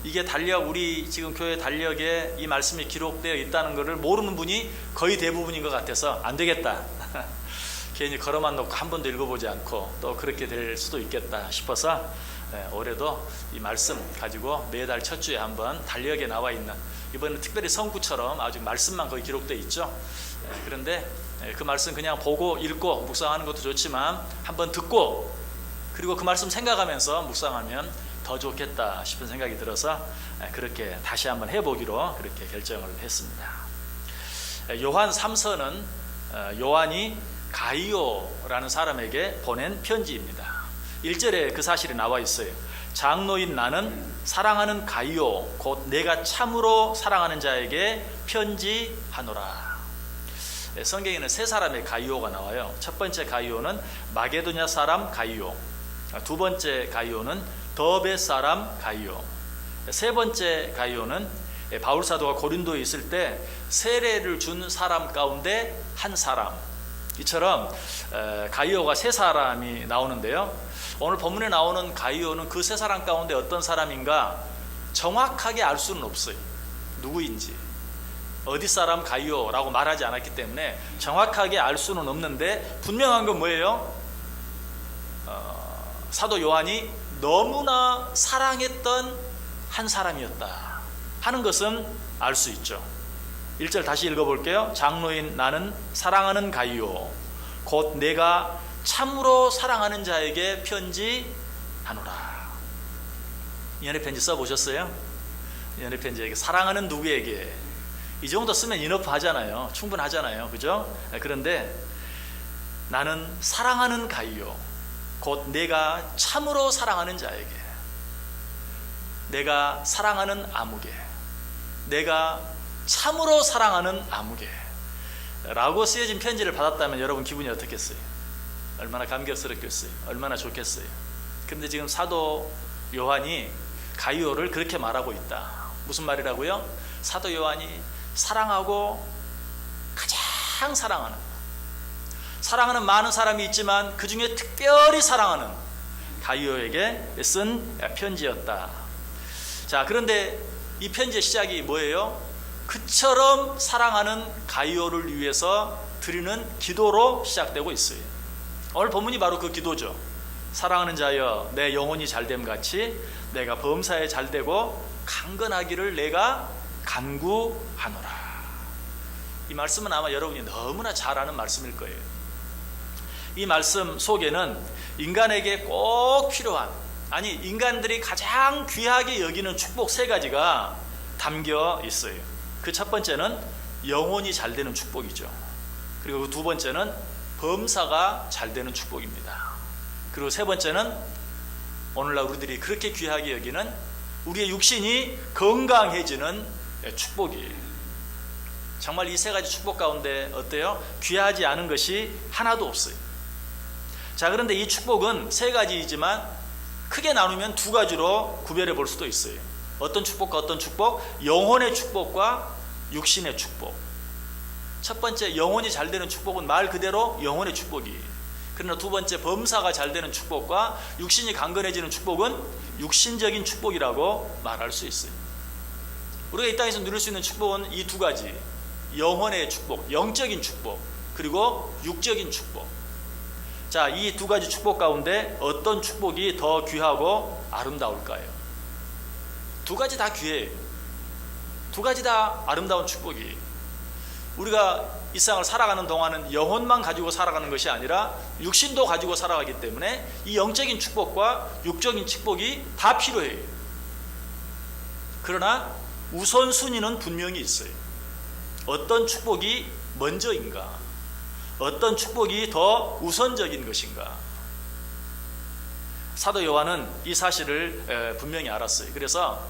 이게 달력, 우리 지금 교회 달력에 이 말씀이 기록되어 있다는 것을 모르는 분이 거의 대부분인 것 같아서 안 되겠다. 괜히 걸어만 놓고 한 번도 읽어보지 않고 또 그렇게 될 수도 있겠다 싶어서 올해도 이 말씀 가지고 매달 첫 주에 한번 달력에 나와 있는, 이번에는 특별히 성구처럼 아주 말씀만 거기 기록되어 있죠. 그런데 그 말씀 그냥 보고 읽고 묵상하는 것도 좋지만 한번 듣고 그리고 그 말씀 생각하면서 묵상하면 더 좋겠다 싶은 생각이 들어서 그렇게 다시 한번 해보기로 그렇게 결정을 했습니다. 요한 3서는 요한이 가이오라는 사람에게 보낸 편지입니다. 1절에 그 사실이 나와 있어요. 장로인 나는 사랑하는 가이오 곧 내가 참으로 사랑하는 자에게 편지하노라. 성경에는 세 사람의 가이오가 나와요. 첫 번째 가이오는 마게도냐 사람 가이오, 두 번째 가이오는 더베 사람 가이오, 세 번째 가이오는 바울 사도가 고린도에 있을 때 세례를 준 사람 가운데 한 사람. 이처럼 가이오가 세 사람이 나오는데요, 오늘 본문에 나오는 가이오는 그 세 사람 가운데 어떤 사람인가 정확하게 알 수는 없어요. 누구인지, 어디 사람 가이오라고 말하지 않았기 때문에 정확하게 알 수는 없는데 분명한 건 뭐예요? 사도 요한이 너무나 사랑했던 한 사람이었다 하는 것은 알 수 있죠. 1절 다시 읽어볼게요. 장로인 나는 사랑하는 가이오 곧 내가 참으로 사랑하는 자에게 편지하노라. 연애편지 써보셨어요? 연애편지에게 사랑하는 누구에게, 이 정도 쓰면 인어프 하잖아요. 충분하잖아요. 그죠? 그런데 나는 사랑하는 가이오 곧 내가 참으로 사랑하는 자에게, 내가 사랑하는 아무개, 내가 참으로 사랑하는 아무개 라고 쓰여진 편지를 받았다면 여러분 기분이 어떻겠어요? 얼마나 감격스럽겠어요? 얼마나 좋겠어요? 그런데 지금 사도 요한이 가이오를 그렇게 말하고 있다. 무슨 말이라고요? 사도 요한이 사랑하고 가장 사랑하는 많은 사람이 있지만 그 중에 특별히 사랑하는 가이오에게 쓴 편지였다. 자, 그런데 이 편지의 시작이 뭐예요? 그처럼 사랑하는 가이오를 위해서 드리는 기도로 시작되고 있어요. 오늘 본문이 바로 그 기도죠. 사랑하는 자여 내 영혼이 잘됨 같이 내가 범사에 잘되고 강건하기를 내가 간구하노라. 이 말씀은 아마 여러분이 너무나 잘 아는 말씀일 거예요. 이 말씀 속에는 인간에게 꼭 필요한, 아니 인간들이 가장 귀하게 여기는 축복 세 가지가 담겨 있어요. 그 첫 번째는 영혼이 잘 되는 축복이죠. 그리고 그 두 번째는 범사가 잘 되는 축복입니다. 그리고 세 번째는 오늘날 우리들이 그렇게 귀하게 여기는 우리의 육신이 건강해지는 축복이에요. 정말 이 세 가지 축복 가운데 어때요? 귀하지 않은 것이 하나도 없어요. 자, 그런데 이 축복은 세 가지이지만 크게 나누면 두 가지로 구별해 볼 수도 있어요. 어떤 축복과 어떤 축복? 영혼의 축복과 육신의 축복. 첫 번째 영혼이 잘 되는 축복은 말 그대로 영혼의 축복이, 그러나 두 번째 범사가 잘 되는 축복과 육신이 강건해지는 축복은 육신적인 축복이라고 말할 수 있어요. 우리가 이 땅에서 누릴 수 있는 축복은 이 두 가지, 영혼의 축복, 영적인 축복, 그리고 육적인 축복. 자, 이 두 가지 축복 가운데 어떤 축복이 더 귀하고 아름다울까요? 두 가지 다 귀해요. 두 가지 다 아름다운 축복이. 우리가 이 세상을 살아가는 동안은 영혼만 가지고 살아가는 것이 아니라 육신도 가지고 살아가기 때문에 이 영적인 축복과 육적인 축복이 다 필요해요. 그러나 우선순위는 분명히 있어요. 어떤 축복이 먼저인가? 어떤 축복이 더 우선적인 것인가? 사도 요한은 이 사실을 분명히 알았어요. 그래서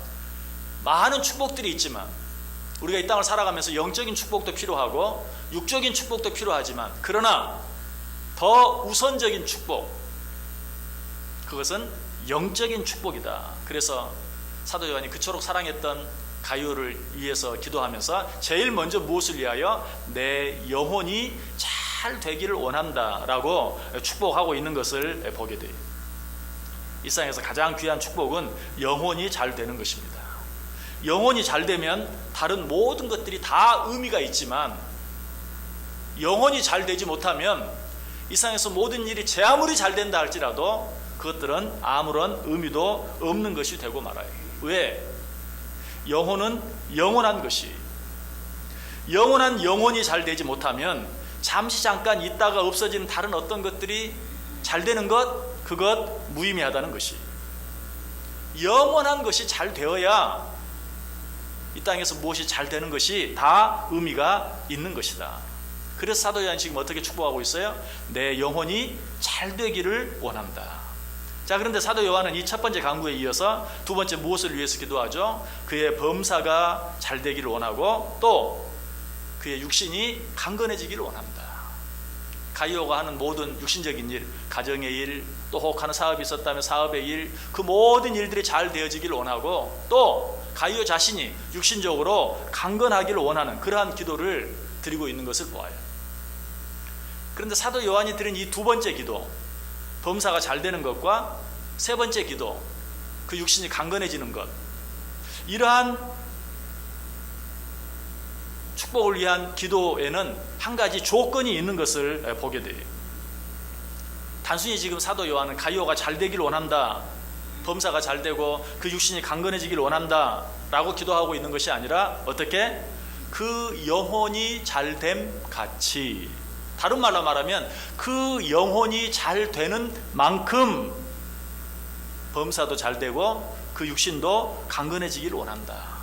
많은 축복들이 있지만 우리가 이 땅을 살아가면서 영적인 축복도 필요하고 육적인 축복도 필요하지만, 그러나 더 우선적인 축복, 그것은 영적인 축복이다. 그래서 사도 요한이 그토록 사랑했던 가이오를 위해서 기도하면서 제일 먼저 무엇을 위하여? 내 영혼이 잘 되기를 원한다 라고 축복하고 있는 것을 보게 돼요. 이 세상에서 가장 귀한 축복은 영혼이 잘 되는 것입니다. 영혼이 잘 되면 다른 모든 것들이 다 의미가 있지만 영혼이 잘 되지 못하면 이 세상에서 모든 일이 제 아무리 잘 된다 할지라도 그것들은 아무런 의미도 없는 것이 되고 말아요. 왜? 영혼은 영원한 것이, 영원한 영혼이 잘 되지 못하면 잠시 잠깐 있다가 없어지는 다른 어떤 것들이 잘 되는 것, 그것 무의미하다는 것이, 영원한 것이 잘 되어야 이 땅에서 무엇이 잘 되는 것이 다 의미가 있는 것이다. 그래서 사도 요한이 지금 어떻게 축복하고 있어요? 내 영혼이 잘 되기를 원한다. 자, 그런데 사도 요한은 이 첫 번째 간구에 이어서 두 번째 무엇을 위해서 기도하죠? 그의 범사가 잘 되기를 원하고 또 그의 육신이 강건해지기를 원합니다. 가이오가 하는 모든 육신적인 일, 가정의 일, 또 혹하는 사업이 있었다면 사업의 일, 그 모든 일들이 잘 되어지기를 원하고 또 가이오 자신이 육신적으로 강건하기를 원하는 그러한 기도를 드리고 있는 것을 보아요. 그런데 사도 요한이 드린 이 두 번째 기도, 범사가 잘 되는 것과 세 번째 기도, 그 육신이 강건해지는 것, 이러한 축복을 위한 기도에는 한 가지 조건이 있는 것을 보게 돼요. 단순히 지금 사도 요한은 가이오가 잘 되기를 원한다, 범사가 잘 되고 그 육신이 강건해지기를 원한다 라고 기도하고 있는 것이 아니라 어떻게? 그 영혼이 잘됨 같이, 다른 말로 말하면 그 영혼이 잘 되는 만큼 범사도 잘 되고 그 육신도 강건해지기를 원한다.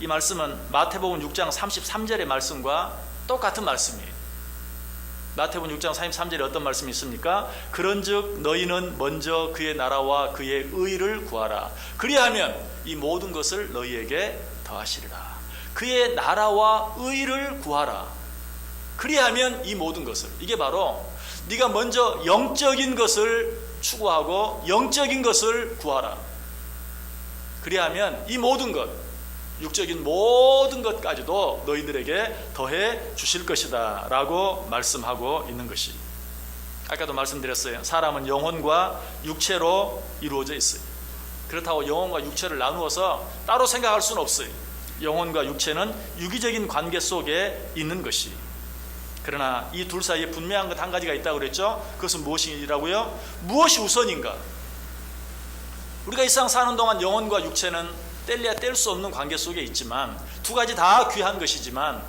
이 말씀은 마태복음 6장 33절의 말씀과 똑같은 말씀이에요. 마태복음 6장 33절에 어떤 말씀이 있습니까? 그런즉 너희는 먼저 그의 나라와 그의 의를 구하라. 그리하면 이 모든 것을 너희에게 더하시리라. 그의 나라와 의를 구하라. 그리하면 이 모든 것을, 이게 바로 네가 먼저 영적인 것을 추구하고 영적인 것을 구하라. 그리하면 이 모든 것, 육적인 모든 것까지도 너희들에게 더해 주실 것이다 라고 말씀하고 있는 것이, 아까도 말씀드렸어요. 사람은 영혼과 육체로 이루어져 있어요. 그렇다고 영혼과 육체를 나누어서 따로 생각할 수는 없어요. 영혼과 육체는 유기적인 관계 속에 있는 것이, 그러나 이 둘 사이에 분명한 것 한 가지가 있다고 그랬죠. 그것은 무엇이라고요? 무엇이 우선인가? 우리가 이 세상 사는 동안 영혼과 육체는 뗄래야 뗄 수 없는 관계 속에 있지만 두 가지 다 귀한 것이지만,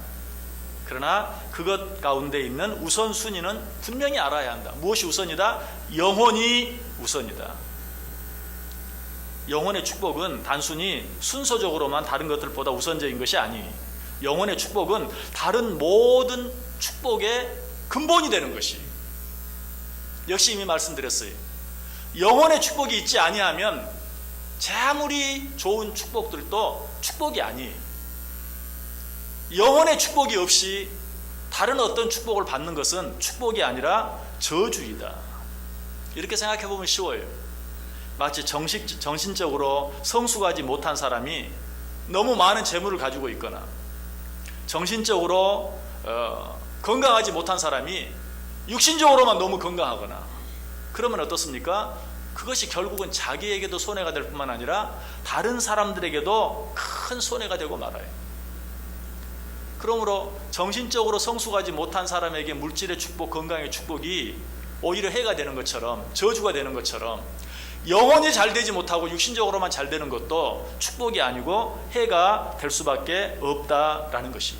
그러나 그것 가운데 있는 우선순위는 분명히 알아야 한다. 무엇이 우선이다? 영혼이 우선이다. 영혼의 축복은 단순히 순서적으로만 다른 것들보다 우선적인 것이 아니에요. 영혼의 축복은 다른 모든 축복의 근본이 되는 것이, 역시 이미 말씀드렸어요. 영혼의 축복이 있지 아니하면 제 아무리 좋은 축복들도 축복이 아니에요. 영혼의 축복이 없이 다른 어떤 축복을 받는 것은 축복이 아니라 저주이다. 이렇게 생각해 보면 쉬워요. 마치 정신적으로 성숙하지 못한 사람이 너무 많은 재물을 가지고 있거나 정신적으로 건강하지 못한 사람이 육신적으로만 너무 건강하거나, 그러면 어떻습니까? 그것이 결국은 자기에게도 손해가 될 뿐만 아니라 다른 사람들에게도 큰 손해가 되고 말아요. 그러므로 정신적으로 성숙하지 못한 사람에게 물질의 축복, 건강의 축복이 오히려 해가 되는 것처럼, 저주가 되는 것처럼, 영혼이 잘 되지 못하고 육신적으로만 잘 되는 것도 축복이 아니고 해가 될 수밖에 없다라는 것이.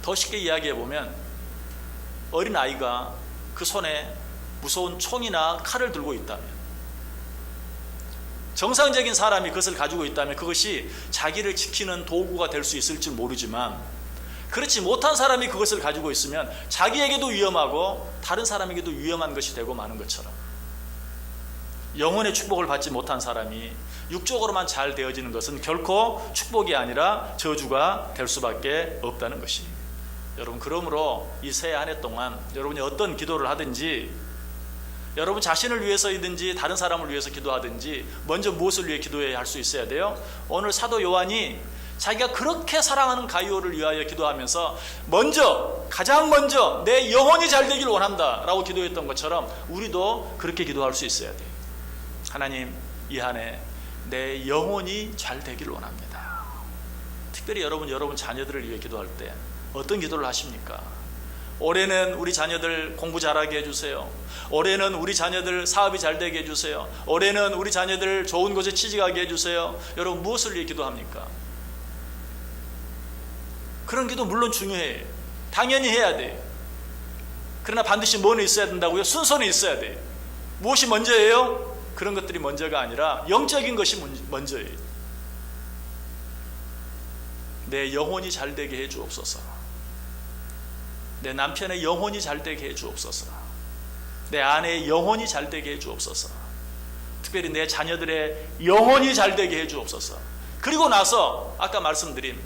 더 쉽게 이야기해 보면, 어린 아이가 그 손에 무서운 총이나 칼을 들고 있다면, 정상적인 사람이 그것을 가지고 있다면 그것이 자기를 지키는 도구가 될 수 있을지 모르지만, 그렇지 못한 사람이 그것을 가지고 있으면 자기에게도 위험하고 다른 사람에게도 위험한 것이 되고 마는 것처럼, 영혼의 축복을 받지 못한 사람이 육적으로만 잘 되어지는 것은 결코 축복이 아니라 저주가 될 수밖에 없다는 것이. 여러분, 그러므로 이 새해 한 해 동안 여러분이 어떤 기도를 하든지, 여러분 자신을 위해서이든지 다른 사람을 위해서 기도하든지 먼저 무엇을 위해 기도해야 할 수 있어야 돼요? 오늘 사도 요한이 자기가 그렇게 사랑하는 가이오를 위하여 기도하면서 가장 먼저 내 영혼이 잘 되길 원한다 라고 기도했던 것처럼 우리도 그렇게 기도할 수 있어야 돼요. 하나님, 이 한 해 내 영혼이 잘 되기를 원합니다. 특별히 여러분 자녀들을 위해 기도할 때 어떤 기도를 하십니까? 올해는 우리 자녀들 공부 잘하게 해주세요. 올해는 우리 자녀들 사업이 잘 되게 해주세요. 올해는 우리 자녀들 좋은 곳에 취직하게 해주세요. 여러분 무엇을 위해 기도합니까? 그런 기도 물론 중요해요. 당연히 해야 돼요. 그러나 반드시 뭐는 있어야 된다고요? 순서는 있어야 돼요. 무엇이 먼저예요? 그런 것들이 먼저가 아니라 영적인 것이 먼저예요. 내 영혼이 잘 되게 해 주옵소서. 내 남편의 영혼이 잘 되게 해 주옵소서. 내 아내의 영혼이 잘 되게 해 주옵소서. 특별히 내 자녀들의 영혼이 잘 되게 해 주옵소서. 그리고 나서 아까 말씀드린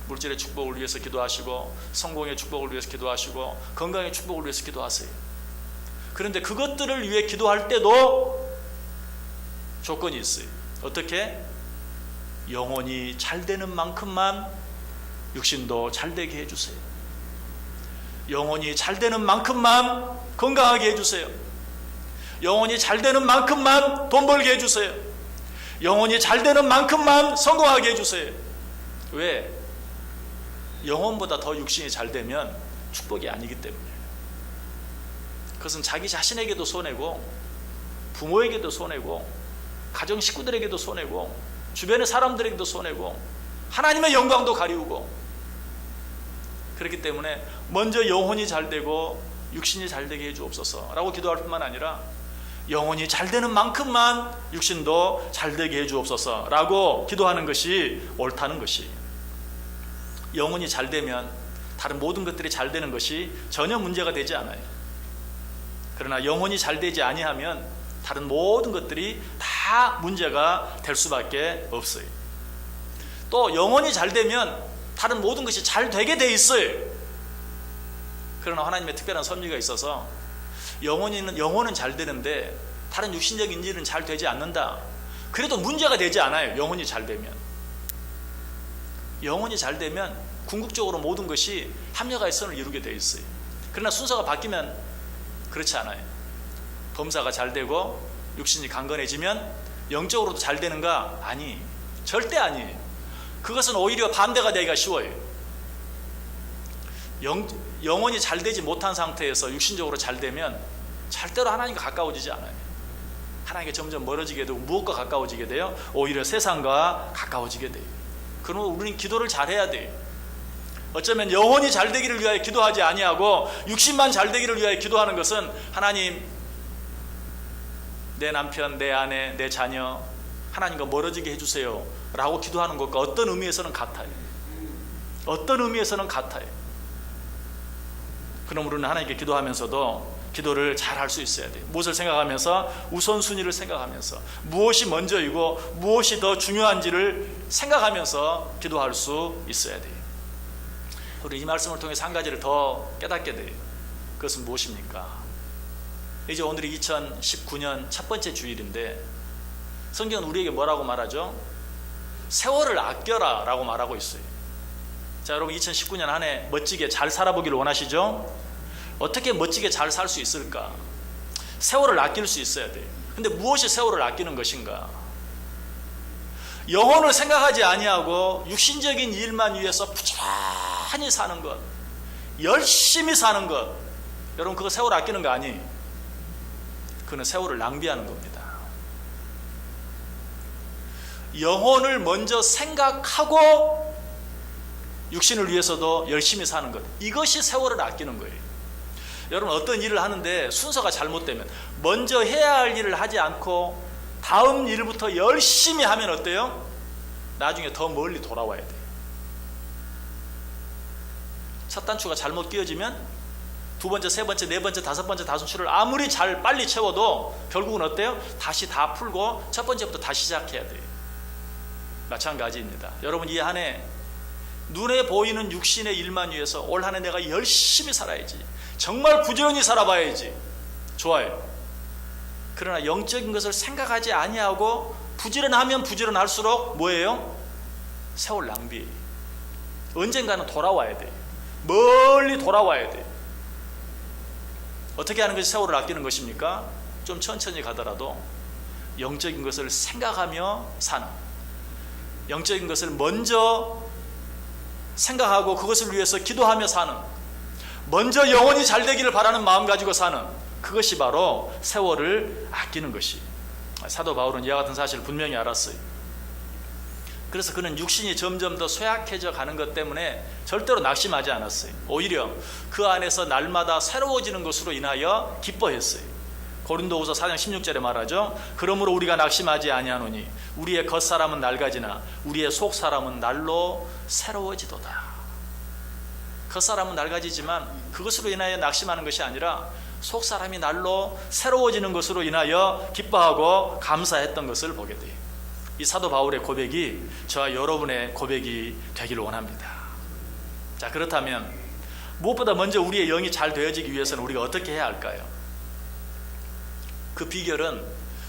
물질의 축복을 위해서 기도하시고 성공의 축복을 위해서 기도하시고 건강의 축복을 위해서 기도하세요. 그런데 그것들을 위해 기도할 때도 조건이 있어요. 어떻게? 영혼이 잘 되는 만큼만 육신도 잘 되게 해주세요. 영혼이 잘 되는 만큼만 건강하게 해주세요. 영혼이 잘 되는 만큼만 돈 벌게 해주세요. 영혼이 잘 되는 만큼만 성공하게 해주세요. 왜? 영혼보다 더 육신이 잘 되면 축복이 아니기 때문이에요. 그것은 자기 자신에게도 손해고 부모에게도 손해고 가정 식구들에게도 손해고 주변의 사람들에게도 손해고 하나님의 영광도 가리우고, 그렇기 때문에 먼저 영혼이 잘 되고 육신이 잘 되게 해주옵소서 라고 기도할 뿐만 아니라 영혼이 잘 되는 만큼만 육신도 잘 되게 해주옵소서 라고 기도하는 것이 옳다는 것이, 영혼이 잘 되면 다른 모든 것들이 잘 되는 것이 전혀 문제가 되지 않아요. 그러나 영혼이 잘 되지 아니하면 다른 모든 것들이 다 문제가 될 수밖에 없어요. 또 영혼이 잘 되면 다른 모든 것이 잘 되게 돼 있어요. 그러나 하나님의 특별한 섭리가 있어서 영혼은 잘 되는데 다른 육신적인 일은 잘 되지 않는다. 그래도 문제가 되지 않아요. 영혼이 잘 되면. 영혼이 잘 되면 궁극적으로 모든 것이 합력의 선을 이루게 돼 있어요. 그러나 순서가 바뀌면 그렇지 않아요. 범사가 잘 되고 육신이 강건해지면 영적으로도 잘 되는가? 아니, 절대 아니에요. 그것은 오히려 반대가 되기가 쉬워요. 영혼이 잘 되지 못한 상태에서 육신적으로 잘 되면 절대로 하나님과 가까워지지 않아요. 하나님께 점점 멀어지게 되고 무엇과 가까워지게 돼요? 오히려 세상과 가까워지게 돼요. 그러면 우리는 기도를 잘해야 돼요. 어쩌면 영혼이 잘 되기를 위하여 기도하지 아니하고 육신만 잘 되기를 위하여 기도하는 것은 하나님, 내 남편, 내 아내, 내 자녀 하나님과 멀어지게 해주세요 라고 기도하는 것과 어떤 의미에서는 같아요. 어떤 의미에서는 같아요. 그럼 우리는 하나님께 기도하면서도 기도를 잘 할 수 있어야 돼요. 무엇을 생각하면서? 우선순위를 생각하면서 무엇이 먼저이고 무엇이 더 중요한지를 생각하면서 기도할 수 있어야 돼요. 우리 이 말씀을 통해서 한 가지를 더 깨닫게 돼요. 그것은 무엇입니까? 이제 오늘이 2019년 첫 번째 주일인데 성경은 우리에게 뭐라고 말하죠? 세월을 아껴라 라고 말하고 있어요. 자, 여러분 2019년 한 해 멋지게 잘 살아보기를 원하시죠? 어떻게 멋지게 잘 살 수 있을까? 세월을 아낄 수 있어야 돼요. 근데 무엇이 세월을 아끼는 것인가? 영혼을 생각하지 아니하고 육신적인 일만 위해서 부지런히 사는 것, 열심히 사는 것, 여러분 그거 세월 아끼는 거 아니에요. 그는 세월을 낭비하는 겁니다. 영혼을 먼저 생각하고 육신을 위해서도 열심히 사는 것, 이것이 세월을 아끼는 거예요. 여러분 어떤 일을 하는데 순서가 잘못되면 먼저 해야 할 일을 하지 않고 다음 일부터 열심히 하면 어때요? 나중에 더 멀리 돌아와야 돼요. 첫 단추가 잘못 끼워지면 두 번째, 세 번째, 네 번째, 다섯 번째, 다섯 추를 아무리 잘 빨리 채워도 결국은 어때요? 다시 다 풀고 첫 번째부터 다시 시작해야 돼요. 마찬가지입니다. 여러분 이 한 해 눈에 보이는 육신의 일만 위해서 올 한 해 내가 열심히 살아야지, 정말 부지런히 살아봐야지, 좋아요. 그러나 영적인 것을 생각하지 아니하고 부지런하면 부지런할수록 뭐예요? 세월 낭비. 언젠가는 돌아와야 돼요. 멀리 돌아와야 돼요. 어떻게 하는 것이 세월을 아끼는 것입니까? 좀 천천히 가더라도 영적인 것을 생각하며 사는, 영적인 것을 먼저 생각하고 그것을 위해서 기도하며 사는, 먼저 영혼이 잘 되기를 바라는 마음 가지고 사는, 그것이 바로 세월을 아끼는 것이. 사도 바울은 이와 같은 사실을 분명히 알았어요. 그래서 그는 육신이 점점 더 쇠약해져 가는 것 때문에 절대로 낙심하지 않았어요. 오히려 그 안에서 날마다 새로워지는 것으로 인하여 기뻐했어요. 고린도후서 4장 16절에 말하죠. 그러므로 우리가 낙심하지 아니하노니 우리의 겉사람은 낡아지나 우리의 속사람은 날로 새로워지도다. 겉사람은 낡아지지만 그것으로 인하여 낙심하는 것이 아니라 속사람이 날로 새로워지는 것으로 인하여 기뻐하고 감사했던 것을 보게 돼요. 이 사도 바울의 고백이 저와 여러분의 고백이 되기를 원합니다. 자, 그렇다면 무엇보다 먼저 우리의 영이 잘 되어지기 위해서는 우리가 어떻게 해야 할까요? 그 비결은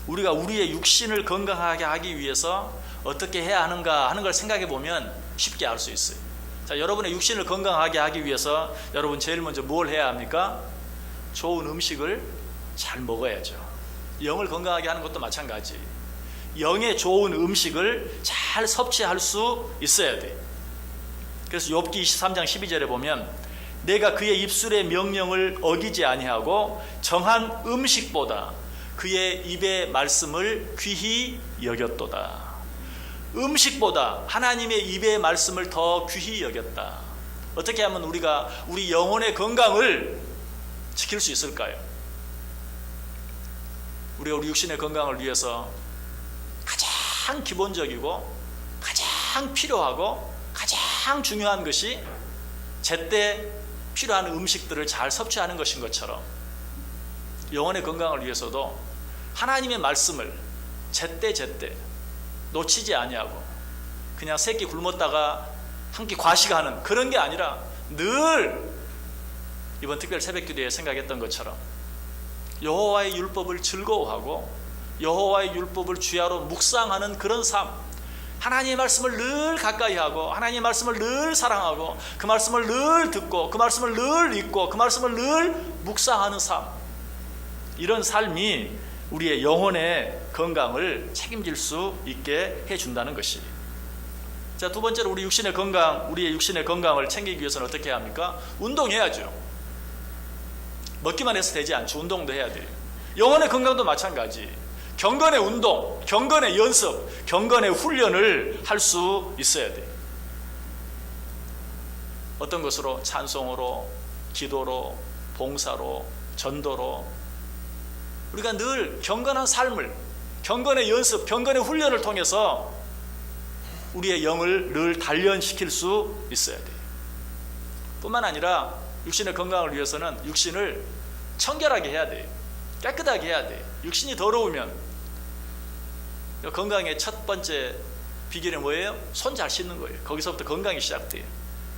우리가 우리의 육신을 건강하게 하기 위해서 어떻게 해야 하는가 하는 걸 생각해 보면 쉽게 알 수 있어요. 자, 여러분의 육신을 건강하게 하기 위해서 여러분 제일 먼저 뭘 해야 합니까? 좋은 음식을 잘 먹어야죠. 영을 건강하게 하는 것도 마찬가지. 영의 좋은 음식을 잘 섭취할 수 있어야 돼. 그래서 욥기 23장 12절에 보면 내가 그의 입술의 명령을 어기지 아니하고 정한 음식보다 그의 입의 말씀을 귀히 여겼도다. 음식보다 하나님의 입의 말씀을 더 귀히 여겼다. 어떻게 하면 우리가 우리 영혼의 건강을 지킬 수 있을까요? 우리가 우리 육신의 건강을 위해서 가장 기본적이고 가장 필요하고 가장 중요한 것이 제때 필요한 음식들을 잘 섭취하는 것인 것처럼 영혼의 건강을 위해서도 하나님의 말씀을 제때 놓치지 아니하고 그냥 세 끼 굶었다가 한 끼 과식하는 그런 게 아니라 늘 이번 특별 새벽기도에 생각했던 것처럼 여호와의 율법을 즐거워하고 여호와의 율법을 주야로 묵상하는 그런 삶, 하나님의 말씀을 늘 가까이 하고 하나님의 말씀을 늘 사랑하고 그 말씀을 늘 듣고 그 말씀을 늘 읽고 그 말씀을 늘 묵상하는 삶, 이런 삶이 우리의 영혼의 건강을 책임질 수 있게 해준다는 것이. 자, 두 번째로 우리의 육신의 건강을 챙기기 위해서는 어떻게 해야 합니까? 운동해야죠. 먹기만 해서 되지 않죠. 운동도 해야 돼요. 영혼의 건강도 마찬가지. 경건의 운동, 경건의 연습, 경건의 훈련을 할 수 있어야 돼요. 어떤 것으로? 찬송으로, 기도로, 봉사로, 전도로. 우리가 늘 경건한 삶을, 경건의 연습, 경건의 훈련을 통해서 우리의 영을 늘 단련시킬 수 있어야 돼요. 뿐만 아니라 육신의 건강을 위해서는 육신을 청결하게 해야 돼요. 깨끗하게 해야 돼요. 육신이 더러우면 건강의 첫 번째 비결이 뭐예요? 손 잘 씻는 거예요. 거기서부터 건강이 시작돼요.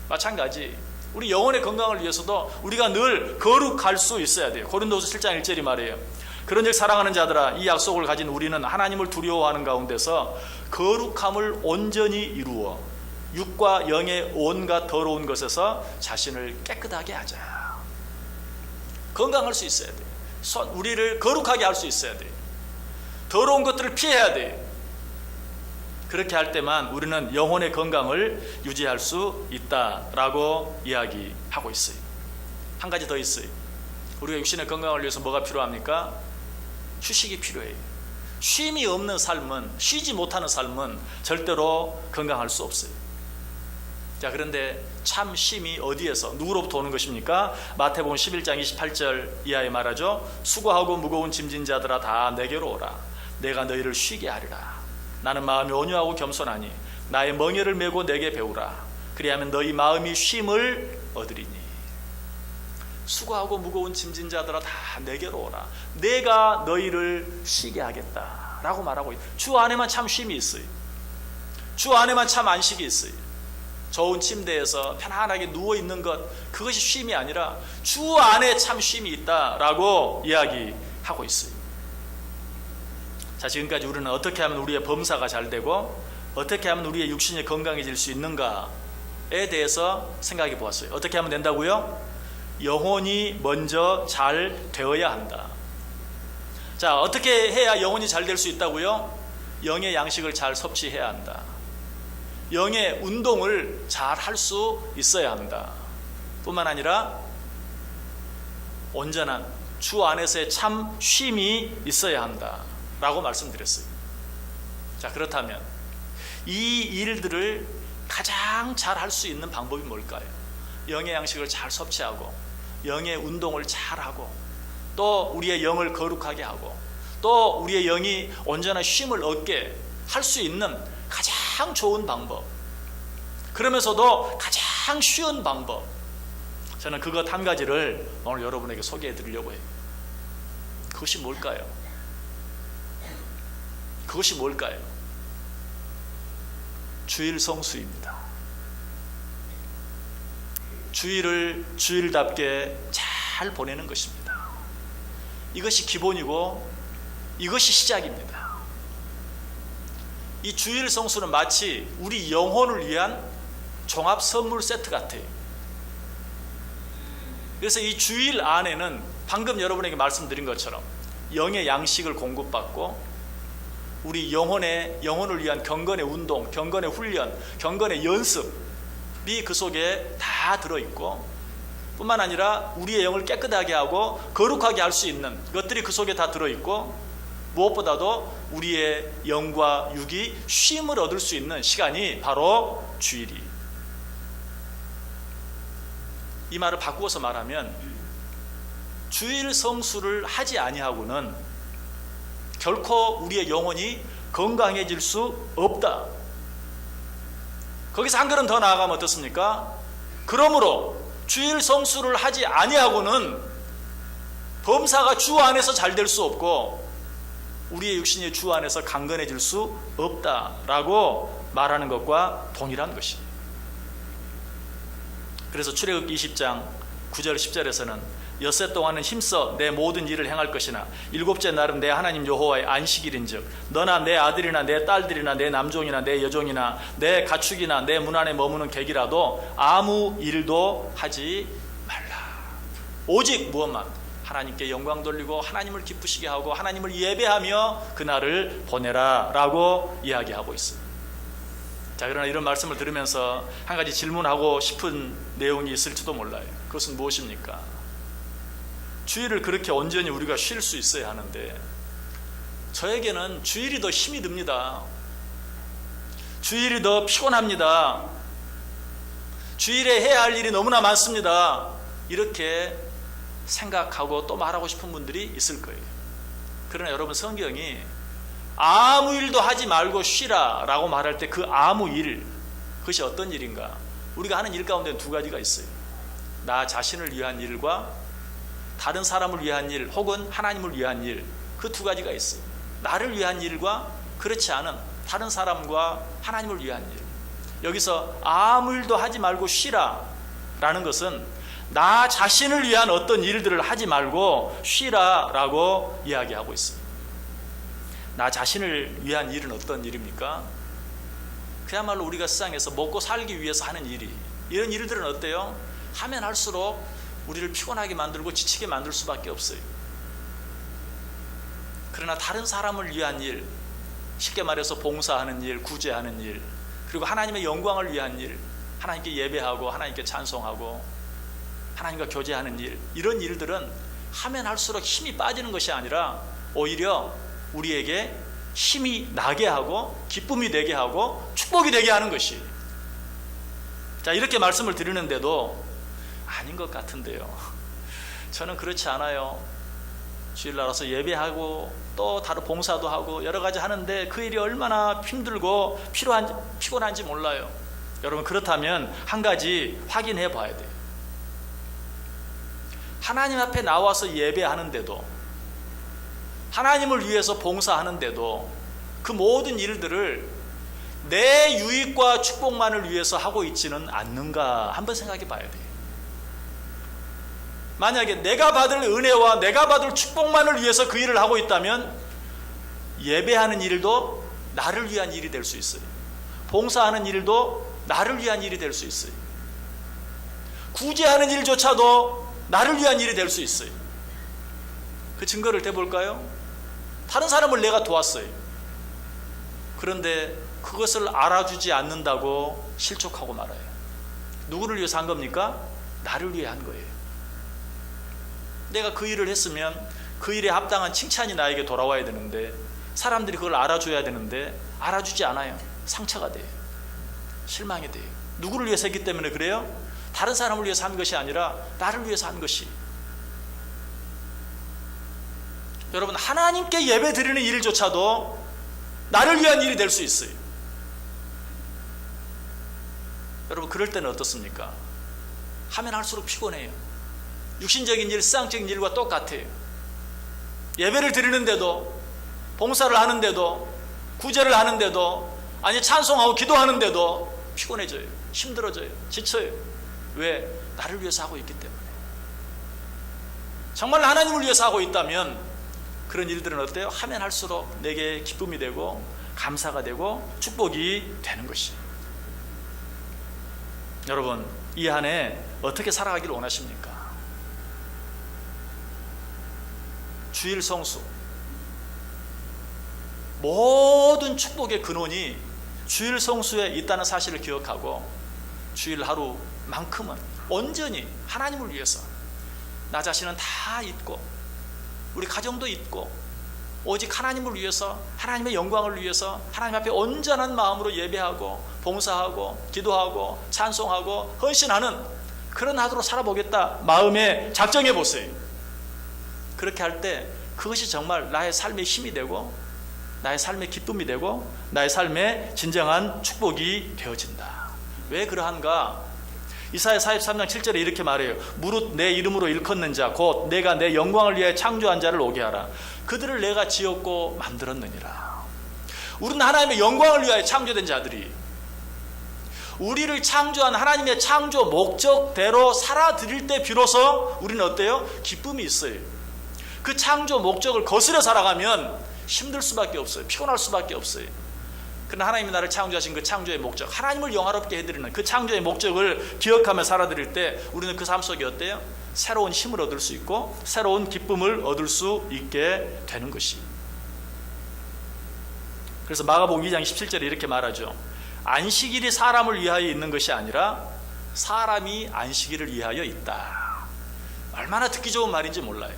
마찬가지 우리 영혼의 건강을 위해서도 우리가 늘 거룩할 수 있어야 돼요. 고린도후서 7장 1절이 말해요. 그런즉 사랑하는 자들아, 이 약속을 가진 우리는 하나님을 두려워하는 가운데서 거룩함을 온전히 이루어 육과 영의 온갖 더러운 것에서 자신을 깨끗하게 하자. 건강할 수 있어야 돼. 우리를 거룩하게 할 수 있어야 돼. 더러운 것들을 피해야 돼. 그렇게 할 때만 우리는 영혼의 건강을 유지할 수 있다라고 이야기하고 있어요. 한 가지 더 있어요. 우리가 육신의 건강을 위해서 뭐가 필요합니까? 휴식이 필요해요. 쉼이 없는 삶은, 쉬지 못하는 삶은 절대로 건강할 수 없어요. 자, 그런데 참 쉼이 어디에서 누구로부터 오는 것입니까? 마태복음 11장 28절 이하에 말하죠. 수고하고 무거운 짐진 자들아 다 내게로 오라. 내가 너희를 쉬게 하리라. 나는 마음이 온유하고 겸손하니 나의 멍에를 메고 내게 배우라. 그리하면 너희 마음이 쉼을 얻으리니. 수고하고 무거운 짐진 자들아 다 내게로 오라. 내가 너희를 쉬게 하겠다라고 말하고 있다. 주 안에만 참 쉼이 있어요. 주 안에만 참 안식이 있어요. 좋은 침대에서 편안하게 누워있는 것, 그것이 쉼이 아니라 주 안에 참 쉼이 있다라고 이야기하고 있어요. 자, 지금까지 우리는 어떻게 하면 우리의 범사가 잘 되고 어떻게 하면 우리의 육신이 건강해질 수 있는가에 대해서 생각해 보았어요. 어떻게 하면 된다고요? 영혼이 먼저 잘 되어야 한다. 자, 자, 어떻게 해야 영혼이 잘 될 수 있다고요? 영의 양식을 잘 섭취해야 한다. 영의 운동을 잘 할 수 있어야 합니다. 뿐만 아니라 온전한 주 안에서의 참 쉼이 있어야 한다 라고 말씀드렸어요. 자, 그렇다면 이 일들을 가장 잘 할 수 있는 방법이 뭘까요? 영의 양식을 잘 섭취하고 영의 운동을 잘하고 또 우리의 영을 거룩하게 하고 또 우리의 영이 온전한 쉼을 얻게 할 수 있는 가장 좋은 방법, 그러면서도 가장 쉬운 방법, 저는 그것 한 가지를 오늘 여러분에게 소개해 드리려고 해요. 그것이 뭘까요? 그것이 뭘까요? 주일 성수입니다. 주일을 주일답게 잘 보내는 것입니다. 이것이 기본이고 이것이 시작입니다. 이 주일 성수는 마치 우리 영혼을 위한 종합 선물 세트 같아요. 그래서 이 주일 안에는 방금 여러분에게 말씀드린 것처럼 영의 양식을 공급받고 우리 영혼을 위한 경건의 운동, 경건의 훈련, 경건의 연습이 그 속에 다 들어있고, 뿐만 아니라 우리의 영을 깨끗하게 하고 거룩하게 할 수 있는 것들이 그 속에 다 들어있고, 무엇보다도 우리의 영과 육이 쉼을 얻을 수 있는 시간이 바로 주일이. 이 말을 바꾸어서 말하면 주일 성수를 하지 아니하고는 결코 우리의 영혼이 건강해질 수 없다. 거기서 한 걸음 더 나아가면 어떻습니까? 그러므로 주일 성수를 하지 아니하고는 범사가 주 안에서 잘 될 수 없고 우리의 육신이 주 안에서 강건해질 수 없다라고 말하는 것과 동일한 것이에요. 그래서 출애굽기 20장 9절 10절에서는 엿새 동안은 힘써 내 모든 일을 행할 것이나 일곱째 날은 내 하나님 여호와의 안식일인즉 너나 내 아들이나 내 딸들이나 내 남종이나 내 여종이나 내 가축이나 내 문 안에 머무는 객이라도 아무 일도 하지 말라. 오직 무엇만? 하나님께 영광 돌리고 하나님을 기쁘시게 하고 하나님을 예배하며 그날을 보내라 라고 이야기하고 있습니다. 자, 그러나 이런 말씀을 들으면서 한 가지 질문하고 싶은 내용이 있을지도 몰라요. 그것은 무엇입니까? 주일을 그렇게 온전히 우리가 쉴 수 있어야 하는데 저에게는 주일이 더 힘이 듭니다. 주일이 더 피곤합니다. 주일에 해야 할 일이 너무나 많습니다. 이렇게 생각하고 또 말하고 싶은 분들이 있을 거예요. 그러나 여러분, 성경이 아무 일도 하지 말고 쉬라 라고 말할 때 그 아무 일, 그것이 어떤 일인가? 우리가 하는 일 가운데 두 가지가 있어요. 나 자신을 위한 일과 다른 사람을 위한 일 혹은 하나님을 위한 일, 그 두 가지가 있어요. 나를 위한 일과 그렇지 않은 다른 사람과 하나님을 위한 일. 여기서 아무 일도 하지 말고 쉬라 라는 것은 나 자신을 위한 어떤 일들을 하지 말고 쉬라 라고 이야기하고 있습니다. 나 자신을 위한 일은 어떤 일입니까? 그야말로 우리가 세상에서 먹고 살기 위해서 하는 일이, 이런 일들은 어때요? 하면 할수록 우리를 피곤하게 만들고 지치게 만들 수밖에 없어요. 그러나 다른 사람을 위한 일, 쉽게 말해서 봉사하는 일, 구제하는 일, 그리고 하나님의 영광을 위한 일, 하나님께 예배하고 하나님께 찬송하고 하나님과 교제하는 일, 이런 일들은 하면 할수록 힘이 빠지는 것이 아니라 오히려 우리에게 힘이 나게 하고 기쁨이 되게 하고 축복이 되게 하는 것이. 자, 이렇게 말씀을 드리는데도 아닌 것 같은데요. 저는 그렇지 않아요. 주일날 와서 예배하고 또 다른 봉사도 하고 여러 가지 하는데 그 일이 얼마나 힘들고 피곤한지 몰라요. 여러분, 그렇다면 한 가지 확인해 봐야 돼요. 하나님 앞에 나와서 예배하는데도, 하나님을 위해서 봉사하는데도 그 모든 일들을 내 유익과 축복만을 위해서 하고 있지는 않는가 한번 생각해 봐야 돼요. 만약에 내가 받을 은혜와 내가 받을 축복만을 위해서 그 일을 하고 있다면 예배하는 일도 나를 위한 일이 될 수 있어요. 봉사하는 일도 나를 위한 일이 될 수 있어요. 구제하는 일조차도 나를 위한 일이 될 수 있어요. 그 증거를 대볼까요? 다른 사람을 내가 도왔어요. 그런데 그것을 알아주지 않는다고 실족하고 말아요. 누구를 위해서 한 겁니까? 나를 위해 한 거예요. 내가 그 일을 했으면 그 일에 합당한 칭찬이 나에게 돌아와야 되는데, 사람들이 그걸 알아줘야 되는데 알아주지 않아요. 상처가 돼요. 실망이 돼요. 누구를 위해서 했기 때문에 그래요? 다른 사람을 위해서 한 것이 아니라 나를 위해서 한 것이. 여러분, 하나님께 예배 드리는 일조차도 나를 위한 일이 될 수 있어요. 여러분, 그럴 때는 어떻습니까? 하면 할수록 피곤해요. 육신적인 일, 세상적인 일과 똑같아요. 예배를 드리는데도, 봉사를 하는데도, 구제를 하는데도, 아니 찬송하고 기도하는데도 피곤해져요. 힘들어져요. 지쳐요. 왜? 나를 위해서 하고 있기 때문에. 정말 하나님을 위해서 하고 있다면 그런 일들은 어때요? 하면 할수록 내게 기쁨이 되고 감사가 되고 축복이 되는 것이. 여러분, 이 한 해 어떻게 살아가기를 원하십니까? 주일 성수, 모든 축복의 근원이 주일 성수에 있다는 사실을 기억하고 주일 하루만큼은 온전히 하나님을 위해서, 나 자신은 다 잊고 우리 가정도 잊고 오직 하나님을 위해서, 하나님의 영광을 위해서 하나님 앞에 온전한 마음으로 예배하고 봉사하고 기도하고 찬송하고 헌신하는 그런 하루로 살아보겠다 마음에 작정해 보세요. 그렇게 할 때 그것이 정말 나의 삶의 힘이 되고 나의 삶의 기쁨이 되고 나의 삶의 진정한 축복이 되어진다. 왜 그러한가? 이사야 43장 7절에 이렇게 말해요. 무릇 내 이름으로 일컫는 자 곧 내가 내 영광을 위하여 창조한 자를 오게 하라. 그들을 내가 지었고 만들었느니라. 우리는 하나님의 영광을 위하여 창조된 자들이, 우리를 창조한 하나님의 창조 목적대로 살아드릴 때 비로소 우리는 어때요? 기쁨이 있어요. 그 창조 목적을 거스려 살아가면 힘들 수밖에 없어요. 피곤할 수밖에 없어요. 그러나 하나님이 나를 창조하신 그 창조의 목적, 하나님을 영화롭게 해드리는 그 창조의 목적을 기억하며 살아드릴 때 우리는 그 삶 속에 어때요? 새로운 힘을 얻을 수 있고 새로운 기쁨을 얻을 수 있게 되는 것이. 그래서 마가복음 2장 17절에 이렇게 말하죠. 안식일이 사람을 위하여 있는 것이 아니라 사람이 안식일을 위하여 있다. 얼마나 듣기 좋은 말인지 몰라요.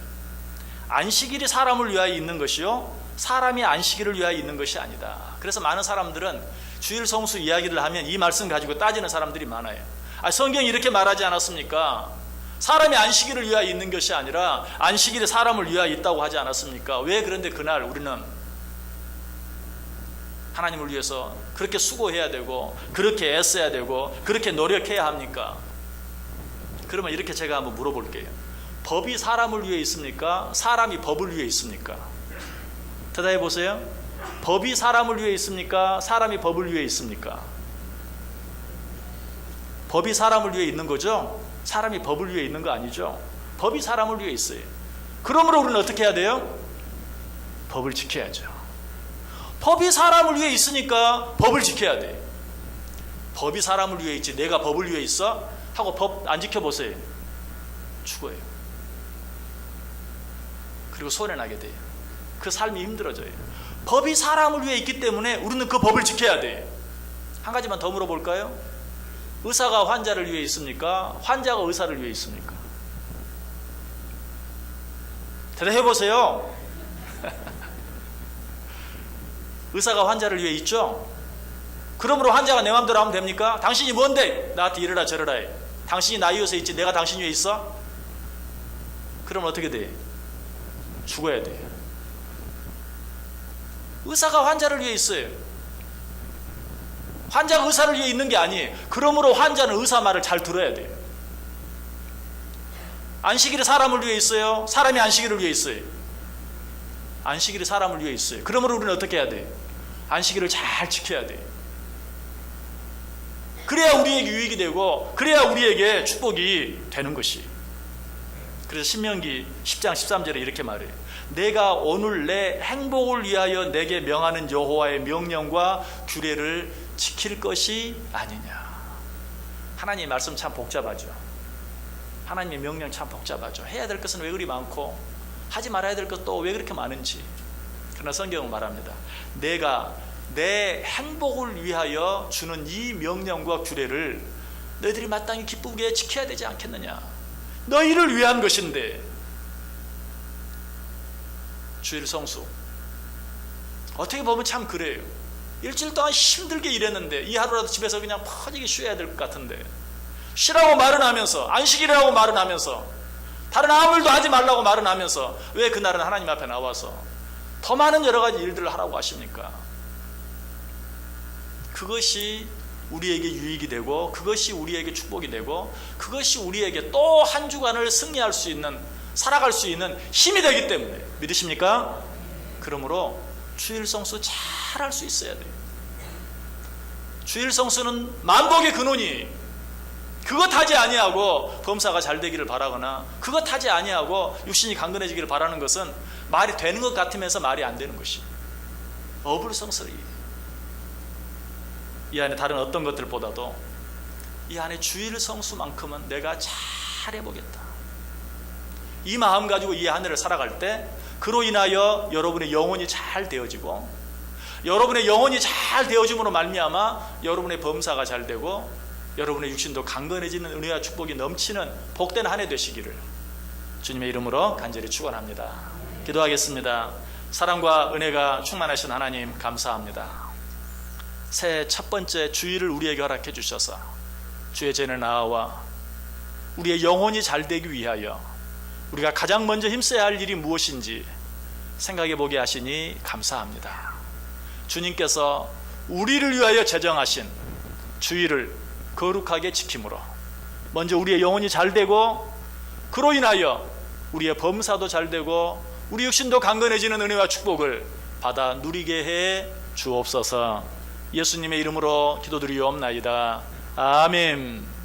안식일이 사람을 위하여 있는 것이요, 사람이 안식일을 위하여 있는 것이 아니다. 그래서 많은 사람들은 주일 성수 이야기를 하면 이 말씀 가지고 따지는 사람들이 많아요. 성경이 이렇게 말하지 않았습니까? 사람이 안식일을 위하여 있는 것이 아니라 안식일이 사람을 위하여 있다고 하지 않았습니까? 왜 그런데 그날 우리는 하나님을 위해서 그렇게 수고해야 되고 그렇게 애써야 되고 그렇게 노력해야 합니까? 그러면 이렇게 제가 한번 물어볼게요. 법이 사람을 위해 있습니까? 사람이 법을 위해 있습니까? 대답해 보세요. 법이 사람을 위해 있습니까? 사람이 법을 위해 있습니까? 법이 사람을 위해 있는 거죠? 사람이 법을 위해 있는 거 아니죠? 법이 사람을 위해 있어요. 그러므로 우리는 어떻게 해야 돼요? 법을 지켜야죠. 법이 사람을 위해 있으니까 법을 지켜야 돼. 법이 사람을 위해 있지 내가 법을 위해 있어? 하고 법 안 지켜보세요. 죽어요. 그리고 손해나게 돼요. 그 삶이 힘들어져요. 법이 사람을 위해 있기 때문에 우리는 그 법을 지켜야 돼요. 한 가지만 더 물어볼까요? 의사가 환자를 위해 있습니까? 환자가 의사를 위해 있습니까? 대답해 보세요. 의사가 환자를 위해 있죠? 그러므로 환자가 내 마음대로 하면 됩니까? 당신이 뭔데 나한테 이러라 저러라 해. 당신이 나 위해서 있지 내가 당신 위해 있어? 그러면 어떻게 돼? 죽어야 돼. 의사가 환자를 위해 있어요. 환자가 의사를 위해 있는 게 아니에요. 그러므로 환자는 의사 말을 잘 들어야 돼요. 안식일이 사람을 위해 있어요? 사람이 안식일을 위해 있어요? 안식일이 사람을 위해 있어요. 그러므로 우리는 어떻게 해야 돼요? 안식일을 잘 지켜야 돼요. 그래야 우리에게 유익이 되고 그래야 우리에게 축복이 되는 것이. 그래서 신명기 10장 13절에 이렇게 말해요. 내가 오늘 내 행복을 위하여 내게 명하는 여호와의 명령과 규례를 지킬 것이 아니냐. 하나님의 말씀 참 복잡하죠. 하나님의 명령 참 복잡하죠. 해야 될 것은 왜 그리 많고 하지 말아야 될 것도 왜 그렇게 많은지. 그러나 성경은 말합니다. 내가 내 행복을 위하여 주는 이 명령과 규례를 너희들이 마땅히 기쁘게 지켜야 되지 않겠느냐. 너희를 위한 것인데. 주일 성수, 어떻게 보면 참 그래요. 일주일 동안 힘들게 일했는데 이 하루라도 집에서 그냥 퍼지게 쉬어야 될 것 같은데, 쉬라고 말은 하면서, 안식일이라고 말은 하면서, 다른 아무 일도 하지 말라고 말은 하면서 왜 그날은 하나님 앞에 나와서 더 많은 여러 가지 일들을 하라고 하십니까? 그것이 우리에게 유익이 되고, 그것이 우리에게 축복이 되고, 그것이 우리에게 또 한 주간을 승리할 수 있는, 살아갈 수 있는 힘이 되기 때문에. 믿으십니까? 그러므로 주일 성수 잘 할 수 있어야 돼요. 주일 성수는 만복의 근원이, 그것 하지 아니하고 범사가 잘 되기를 바라거나 그것 하지 아니하고 육신이 강건해지기를 바라는 것은 말이 되는 것 같으면서 말이 안 되는 것이 어불성설이. 이 안에 다른 어떤 것들보다도 이 안에 주일 성수만큼은 내가 잘 해보겠다, 이 마음 가지고 이 한 해를 살아갈 때 그로 인하여 여러분의 영혼이 잘 되어지고, 여러분의 영혼이 잘 되어짐으로 말미암아 여러분의 범사가 잘 되고 여러분의 육신도 강건해지는 은혜와 축복이 넘치는 복된 한 해 되시기를 주님의 이름으로 간절히 축원합니다. 기도하겠습니다. 사랑과 은혜가 충만하신 하나님, 감사합니다. 새해 첫 번째 주일을 우리에게 허락해 주셔서 주의 전에 나와 우리의 영혼이 잘 되기 위하여 우리가 가장 먼저 힘써야 할 일이 무엇인지 생각해 보게 하시니 감사합니다. 주님께서 우리를 위하여 제정하신 주일을 거룩하게 지킴으로 먼저 우리의 영혼이 잘 되고, 그로 인하여 우리의 범사도 잘 되고 우리 육신도 강건해지는 은혜와 축복을 받아 누리게 해 주옵소서. 예수님의 이름으로 기도드리옵나이다. 아멘.